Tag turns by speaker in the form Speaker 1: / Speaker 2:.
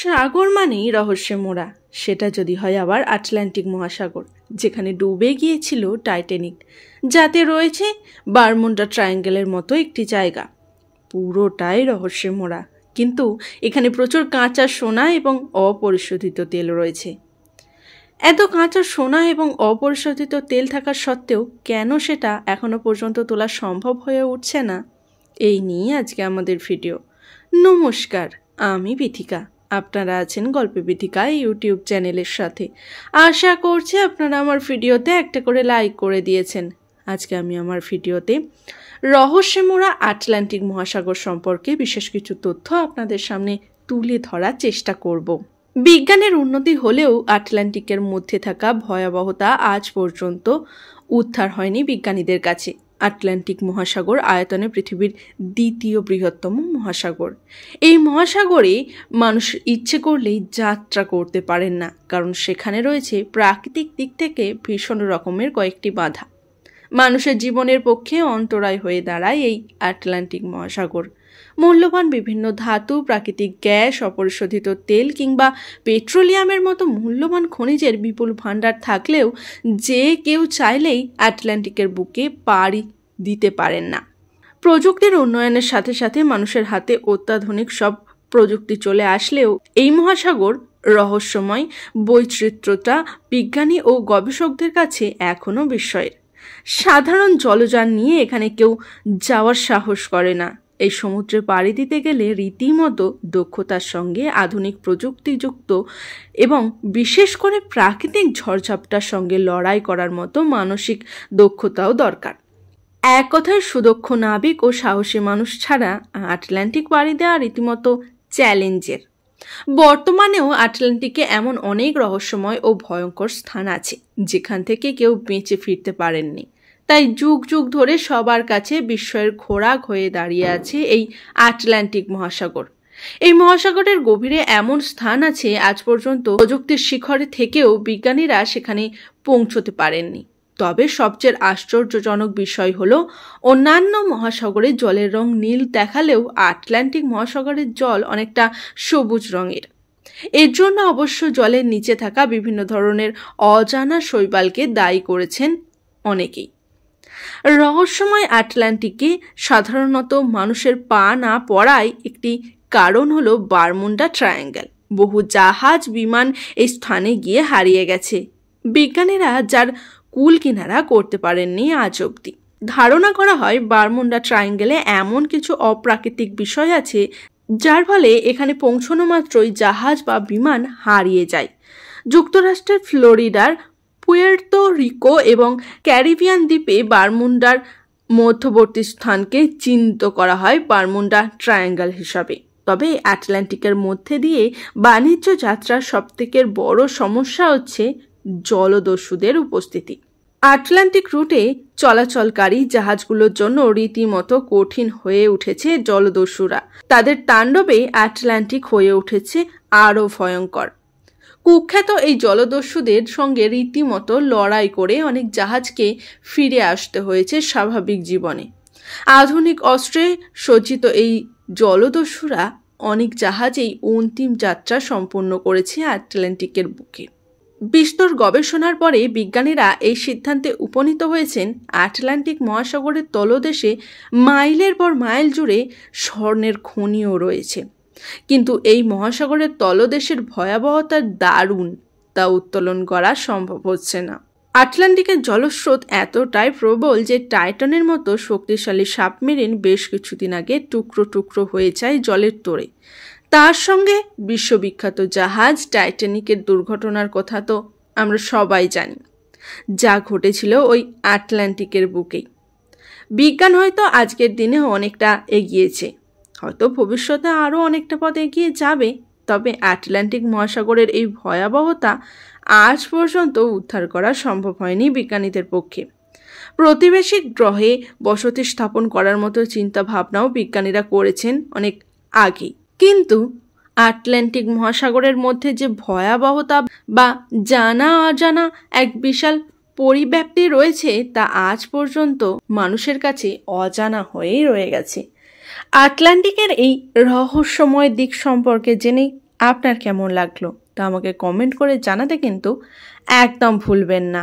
Speaker 1: সাগর মানেই রহস্যে মোড়া, সেটা যদি হয় আবার আটলান্টিক মহাসাগর, যেখানে ডুবে গিয়েছিল টাইটানিক, যাতে রয়েছে বারমুডা ট্রায়াঙ্গেলের মতো একটি জায়গা। পুরোটাই রহস্যে মোড়া, কিন্তু এখানে প্রচুর কাঁচা সোনা এবং অপরিশোধিত তেল রয়েছে। এত কাঁচা সোনা এবং অপরিশোধিত তেল থাকা সত্ত্বেও কেন সেটা এখনো পর্যন্ত তোলা সম্ভব হয়ে উঠছে না, এই নিয়ে আজকে আমাদের ভিডিও। নমস্কার, আমি বিথিকা। আপনারা আছেন গল্পে বিথিকা ইউটিউব চ্যানেলের সাথে। আশা করছি আপনারা আমার ভিডিওতে একটা করে লাইক করে দিয়েছেন। আজকে আমি আমার ভিডিওতে রহস্যে মোড়া আটলান্টিক মহাসাগর সম্পর্কে বিশেষ কিছু তথ্য আপনাদের সামনে তুলে ধরার চেষ্টা করব। বিজ্ঞানের উন্নতি হলেও আটলান্টিকের মধ্যে থাকা ভয়াবহতা আজ পর্যন্ত উদ্ধার হয়নি বিজ্ঞানীদের কাছে। আটলান্টিক মহাসাগর আয়তনে পৃথিবীর দ্বিতীয় বৃহত্তম মহাসাগর। এই মহাসাগরে মানুষ ইচ্ছে করলেই যাত্রা করতে পারেন না, কারণ সেখানে রয়েছে প্রাকৃতিক দিক থেকে ভীষণ রকমের কয়েকটি বাধা। মানুষের জীবনের পক্ষে অন্তরায় হয়ে দাঁড়ায় এই আটলান্টিক মহাসাগর। মূল্যবান বিভিন্ন ধাতু, প্রাকৃতিক গ্যাস, অপরিশোধিত তেল কিংবা পেট্রোলিয়ামের মতো মূল্যবান খনিজের বিপুল ভাণ্ডার থাকলেও যে কেউ চাইলেই আটলান্টিকের বুকে পাড়ি দিতে পারেন না। প্রযুক্তির উন্নয়নের সাথে সাথে মানুষের হাতে অত্যাধুনিক সব প্রযুক্তি চলে আসলেও এই মহাসাগর রহস্যময় বৈচিত্র্যটা বিজ্ঞানী ও গবেষকদের কাছে এখনও বিস্ময়ের। সাধারণ জলযান নিয়ে এখানে কেউ যাওয়ার সাহস করে না। এই সমুদ্রে পাড়ি দিতে গেলে রীতিমতো দক্ষতার সঙ্গে আধুনিক প্রযুক্তিযুক্ত এবং বিশেষ করে প্রাকৃতিক ঝড়ঝাপটার সঙ্গে লড়াই করার মতো মানসিক দক্ষতাও দরকার। এক কথায় সুদক্ষ নাবিক ও সাহসী মানুষ ছাড়া আটলান্টিক পাড়ি দেওয়া রীতিমতো চ্যালেঞ্জের। বর্তমানেও আটলান্টিকে এমন অনেক রহস্যময় ও ভয়ঙ্কর স্থান আছে যেখান থেকে কেউ বেঁচে ফিরতে পারেননি। তাই যুগ যুগ ধরে সবার কাছে বিস্ময়ের খোরাক হয়ে দাঁড়িয়ে আছে এই আটলান্টিক মহাসাগর। এই মহাসাগরের গভীরে এমন স্থান আছে আজ পর্যন্ত প্রযুক্তির শিখরে থেকেও বিজ্ঞানীরা সেখানে পৌঁছতে পারেননি। তবে সবচেয়ে আশ্চর্যজনক বিষয় হলো, অন্যান্য মহাসাগরে জলের রং নীল দেখালেও আটলান্টিক মহাসাগরের জল অনেকটা সবুজ রঙের। এর জন্য অবশ্য জলের নিচে থাকা বিভিন্ন ধরনের অজানা শৈবালকে দায়ী করেছেন অনেকেই। রহস্যময় আটলান্টিকে সাধারণত মানুষের পা না পড়ায় একটি কারণ হলো বারমুডা ট্রায়াঙ্গেল। বহু জাহাজ, বিমান এই স্থানে গিয়ে হারিয়ে গেছে। বিজ্ঞানীরা যার কুল কিনারা করতে পারেননি আজ অবধি। ধারণা করা হয় বারমুডা ট্রায়াঙ্গেলে এমন কিছু অপ্রাকৃতিক বিষয় আছে যার ফলে এখানে পৌঁছানো মাত্রই জাহাজ বা বিমান হারিয়ে যায়। যুক্তরাষ্ট্রের ফ্লোরিডার পুয়ের্তো রিকো এবং ক্যারিবিয়ান দ্বীপে বারমুডার মধ্যবর্তী স্থানকে চিহ্নিত করা হয় বারমুডা ট্রায়াঙ্গেল হিসাবে। তবে আটলান্টিকের মধ্যে দিয়ে বাণিজ্য যাত্রার সবথেকে বড় সমস্যা হচ্ছে জলদস্যুদের উপস্থিতি। আটলান্টিক রুটে চলাচলকারী জাহাজগুলোর জন্য রীতিমতো কঠিন হয়ে উঠেছে জলদস্যুরা। তাদের তাণ্ডবে আটলান্টিক হয়ে উঠেছে আরও ভয়ঙ্কর। কুখ্যাত এই জলদস্যুদের সঙ্গে রীতিমতো লড়াই করে অনেক জাহাজকে ফিরে আসতে হয়েছে স্বাভাবিক জীবনে। আধুনিক অস্ত্রে সজ্জিত এই জলদস্যুরা অনেক জাহাজেই অন্তিম যাত্রা সম্পন্ন করেছে আটলান্টিকের বুকে। বিস্তর গবেষণার পরে বিজ্ঞানীরা এই সিদ্ধান্তে উপনীত হয়েছেন, আটলান্টিক মহাসাগরের তলদেশে মাইলের পর মাইল জুড়ে স্বর্ণের খনিও রয়েছে। কিন্তু এই মহাসাগরের তলদেশের ভয়াবহতার দারুণ তা উত্তোলন করা সম্ভব হচ্ছে না। আটলান্টিকের জলস্রোত এতটাই প্রবল যে টাইটানের মতো শক্তিশালী সাবমেরিন বেশ কিছুদিন আগে টুকরো টুকরো হয়ে যায় জলের তোড়ে। তার সঙ্গে বিশ্ববিখ্যাত জাহাজ টাইটানিকের দুর্ঘটনার কথা তো আমরা সবাই জানি, যা ঘটেছিল ওই আটলান্টিকের বুকেই। বিজ্ঞান হয়তো আজকের দিনে অনেকটা এগিয়েছে, হয়তো ভবিষ্যতে আরও অনেকটা পথ এগিয়ে যাবে। তবে আটলান্টিক মহাসাগরের এই ভয়াবহতা আজ পর্যন্ত উদ্ধার করা সম্ভব হয়নি বিজ্ঞানীদের পক্ষে। প্রতিবেশী গ্রহে বসতি স্থাপন করার মতো চিন্তা ভাবনাও বিজ্ঞানীরা করেছেন অনেক আগেই, কিন্তু আটলান্টিক মহাসাগরের মধ্যে যে ভয়াবহতা বা জানা অজানা এক বিশাল পরিব্যাপ্তি রয়েছে তা আজ পর্যন্ত মানুষের কাছে অজানা হয়েই রয়ে গেছে। আটলান্টিকের এই রহস্যময় দিক সম্পর্কে জেনে আপনার কেমন লাগলো তা আমাকে কমেন্ট করে জানাতে কিন্তু একদম ভুলবেন না।